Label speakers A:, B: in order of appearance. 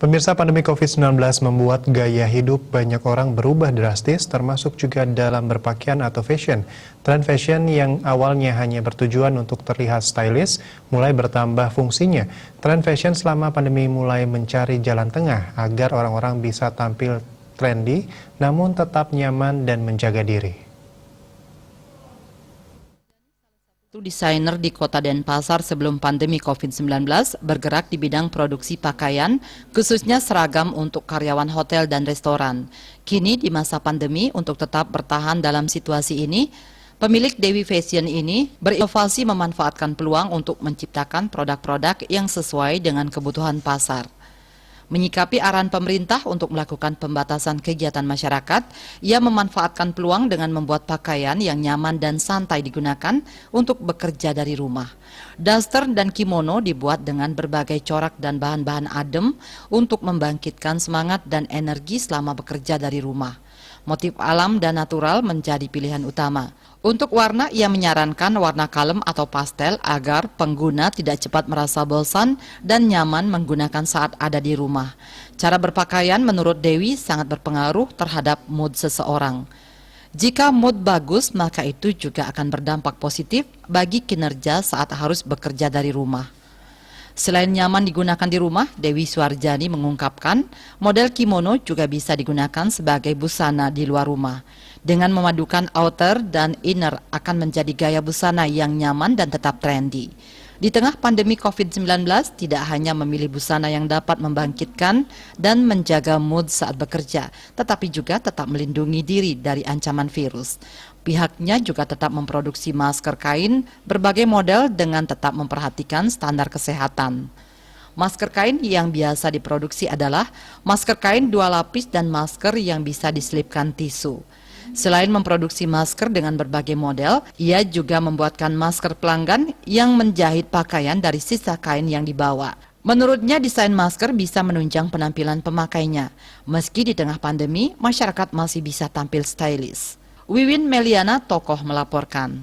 A: Pemirsa, pandemi COVID-19 membuat gaya hidup banyak orang berubah drastis, termasuk juga dalam berpakaian atau fashion. Tren fashion yang awalnya hanya bertujuan untuk terlihat stylish, mulai bertambah fungsinya. Tren fashion selama pandemi mulai mencari jalan tengah agar orang-orang bisa tampil trendy, namun tetap nyaman dan menjaga diri.
B: Desainer di kota Denpasar sebelum pandemi COVID-19 bergerak di bidang produksi pakaian, khususnya seragam untuk karyawan hotel dan restoran. Kini di masa pandemi, untuk tetap bertahan dalam situasi ini, pemilik Dewi Fashion ini berinovasi memanfaatkan peluang untuk menciptakan produk-produk yang sesuai dengan kebutuhan pasar. Menyikapi arahan pemerintah untuk melakukan pembatasan kegiatan masyarakat, ia memanfaatkan peluang dengan membuat pakaian yang nyaman dan santai digunakan untuk bekerja dari rumah. Daster dan kimono dibuat dengan berbagai corak dan bahan-bahan adem untuk membangkitkan semangat dan energi selama bekerja dari rumah. Motif alam dan natural menjadi pilihan utama. Untuk warna, ia menyarankan warna kalem atau pastel agar pengguna tidak cepat merasa bosan dan nyaman menggunakan saat ada di rumah. Cara berpakaian menurut Dewi sangat berpengaruh terhadap mood seseorang. Jika mood bagus, maka itu juga akan berdampak positif bagi kinerja saat harus bekerja dari rumah. Selain nyaman digunakan di rumah, Dewi Suarjani mengungkapkan model kimono juga bisa digunakan sebagai busana di luar rumah. Dengan memadukan outer dan inner akan menjadi gaya busana yang nyaman dan tetap trendy. Di tengah pandemi COVID-19, tidak hanya memilih busana yang dapat membangkitkan dan menjaga mood saat bekerja, tetapi juga tetap melindungi diri dari ancaman virus. Pihaknya juga tetap memproduksi masker kain berbagai model dengan tetap memperhatikan standar kesehatan. Masker kain yang biasa diproduksi adalah masker kain 2 lapis dan masker yang bisa diselipkan tisu. Selain memproduksi masker dengan berbagai model, ia juga membuatkan masker pelanggan yang menjahit pakaian dari sisa kain yang dibawa. Menurutnya, desain masker bisa menunjang penampilan pemakainya. Meski di tengah pandemi, masyarakat masih bisa tampil stylish. Wiwin Meliana, Tokoh, melaporkan.